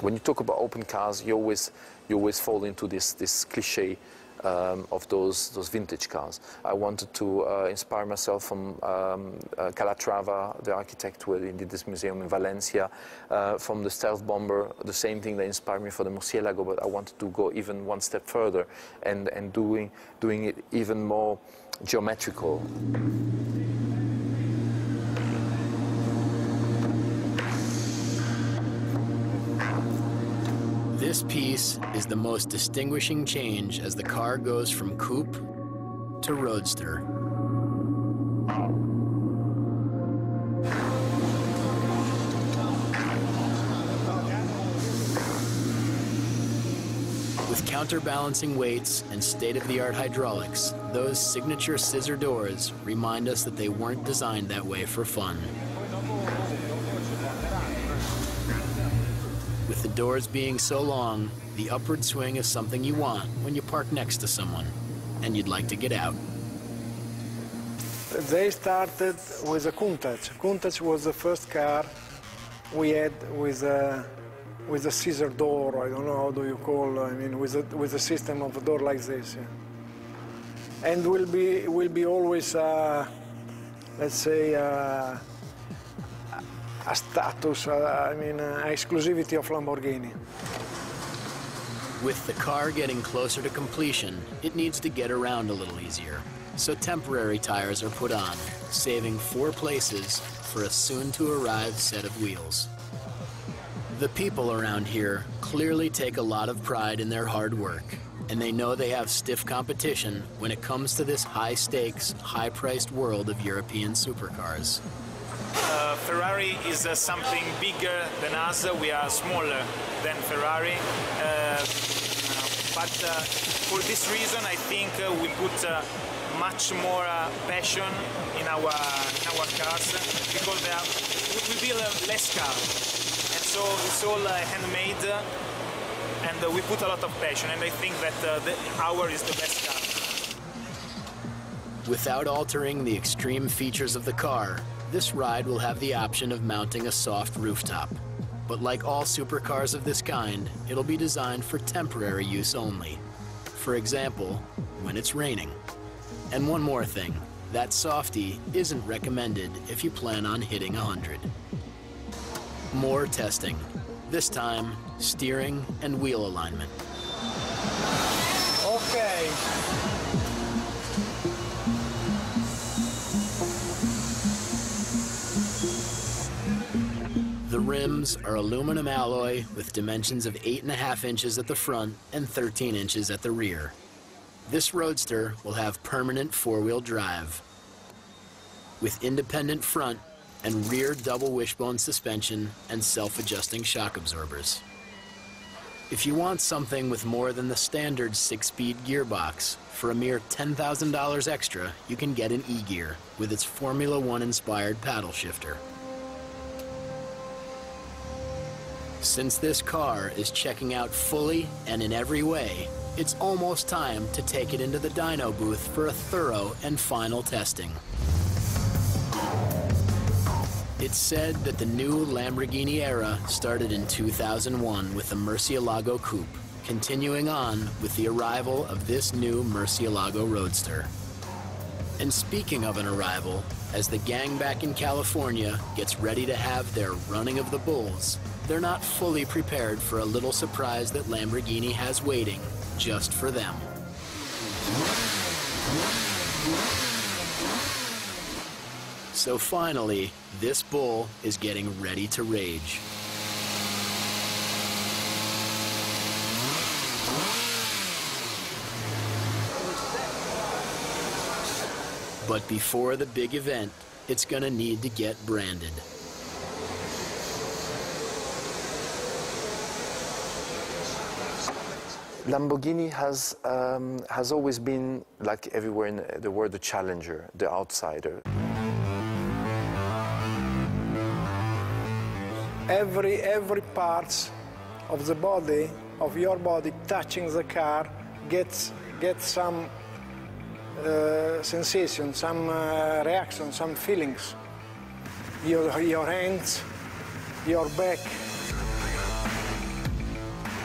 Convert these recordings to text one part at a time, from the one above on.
when you talk about open cars, you always fall into this cliche of those vintage cars. I wanted to inspire myself from Calatrava, the architect who did this museum in Valencia, from the stealth bomber, the same thing that inspired me for the Murcielago, but I wanted to go even one step further and doing it even more geometrical. This piece is the most distinguishing change as the car goes from coupe to roadster. With counterbalancing weights and state-of-the-art hydraulics, those signature scissor doors remind us that they weren't designed that way for fun. With the doors being so long, the upward swing is something you want when you park next to someone and you'd like to get out. They started with a Countach. Countach was the first car we had with a scissor door. I don't know how do you call. I mean, with a system of a door like this. Yeah. And will be always, let's say, a status. I mean, exclusivity of Lamborghini. With the car getting closer to completion, it needs to get around a little easier. So temporary tires are put on, saving 4 places for a soon-to-arrive set of wheels. The people around here clearly take a lot of pride in their hard work, and they know they have stiff competition when it comes to this high-stakes, high-priced world of European supercars. Ferrari is something bigger than us. We are smaller than Ferrari. But for this reason, I think we put much more passion in our cars, because we build less cars, and so it's all handmade, and we put a lot of passion, and I think that our is the best car. Without altering the extreme features of the car, this ride will have the option of mounting a soft rooftop. But like all supercars of this kind, it'll be designed for temporary use only. For example, when it's raining. And one more thing, that softie isn't recommended if you plan on hitting 100. More testing. This time, steering and wheel alignment. Okay. The rims are aluminum alloy with dimensions of 8.5 inches at the front and 13 inches at the rear. This Roadster will have permanent 4-wheel drive with independent front and rear double wishbone suspension and self-adjusting shock absorbers. If you want something with more than the standard 6-speed gearbox, for a mere $10,000 extra, you can get an E-Gear with its Formula One-inspired paddle shifter. Since this car is checking out fully and in every way, it's almost time to take it into the dyno booth for a thorough and final testing. It's said that the new Lamborghini era started in 2001 with the Murcielago Coupe, continuing on with the arrival of this new Murcielago Roadster. And speaking of an arrival, as the gang back in California gets ready to have their running of the bulls, they're not fully prepared for a little surprise that Lamborghini has waiting just for them. So finally, this bull is getting ready to rage. But before the big event, it's gonna need to get branded. Lamborghini has always been, like everywhere in the world, the challenger, the outsider. Every part of the body, of your body, touching the car, gets some sensation, some reaction, some feelings. Your hands, your back.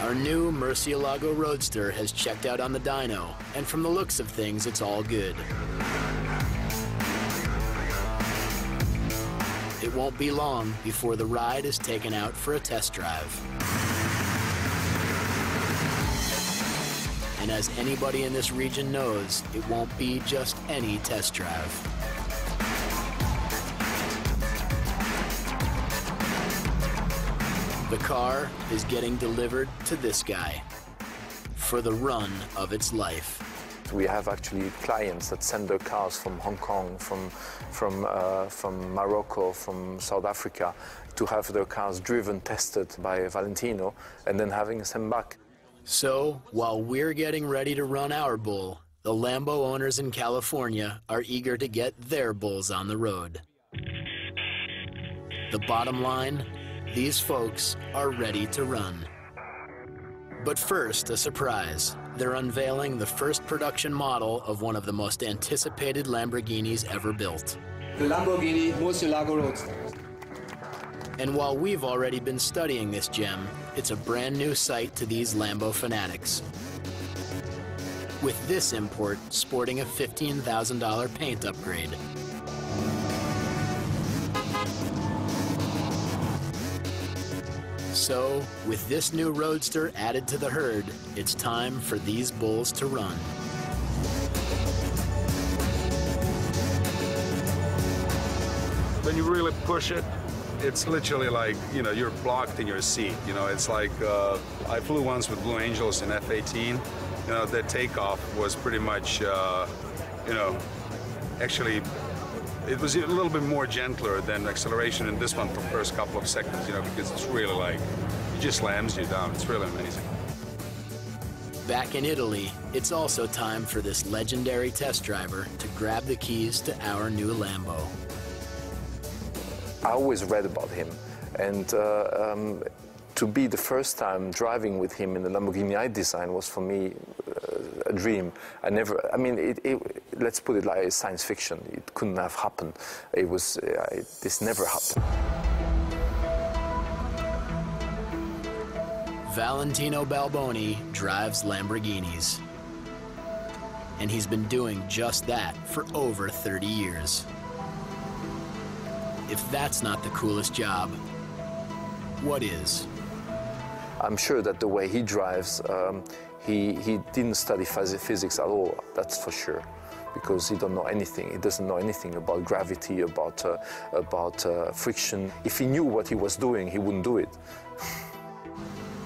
Our new Murcielago Roadster has checked out on the dyno, and from the looks of things, it's all good. It won't be long before the ride is taken out for a test drive. And as anybody in this region knows, it won't be just any test drive. The car is getting delivered to this guy for the run of its life. We have actually clients that send their cars from Hong Kong, from Morocco, from South Africa, to have their cars driven, tested by Valentino, and then having them back. So, while we're getting ready to run our bull, the Lambo owners in California are eager to get their bulls on the road. The bottom line, these folks are ready to run. But first, a surprise. They're unveiling the first production model of one of the most anticipated Lamborghinis ever built. The Lamborghini Murcielago Roadster. And while we've already been studying this gem, it's a brand new sight to these Lambo fanatics. With this import sporting a $15,000 paint upgrade. So, with this new Roadster added to the herd, it's time for these bulls to run. When you really push it, it's literally like, you know, you're blocked in your seat. You know, it's like, I flew once with Blue Angels in F-18. You know, the takeoff was pretty much, you know, actually, it was a little bit more gentler than acceleration in this one for the first couple of seconds, you know, because it's really like, it just slams you down. It's really amazing. Back in Italy, it's also time for this legendary test driver to grab the keys to our new Lambo. I always read about him, and to be the first time driving with him in the Lamborghini I designed was for me a dream. I mean, let's put it like science fiction. It couldn't have happened. It was, this never happened. Valentino Balboni drives Lamborghinis. And he's been doing just that for over 30 years. If that's not the coolest job, what is? I'm sure that the way he drives, he didn't study physics at all, that's for sure, because he don't know anything. He doesn't know anything about gravity, about friction. If he knew what he was doing, he wouldn't do it.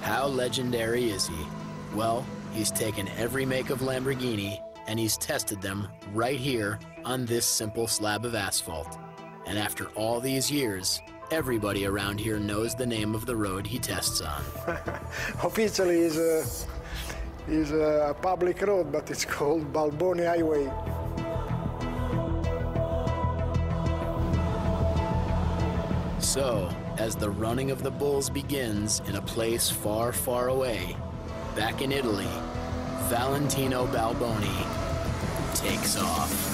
How legendary is he? Well, he's taken every make of Lamborghini and he's tested them right here on this simple slab of asphalt. And after all these years, everybody around here knows the name of the road he tests on. Officially is a public road, but it's called Balboni Highway. So, as the running of the bulls begins in a place far, far away, back in Italy, Valentino Balboni takes off.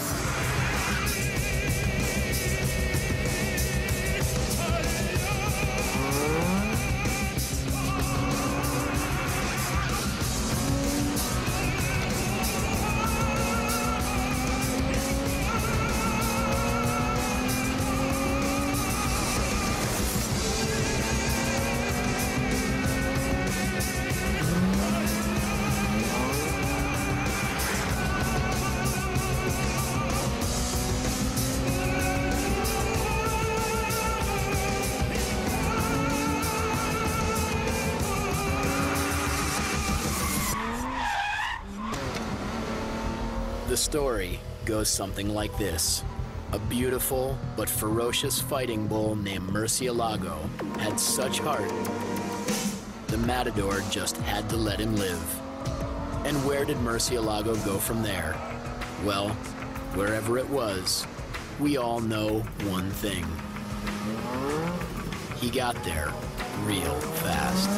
The story goes something like this. A beautiful but ferocious fighting bull named Murcielago had such heart, the Matador just had to let him live. And where did Murcielago go from there? Well, wherever it was, we all know one thing. He got there real fast.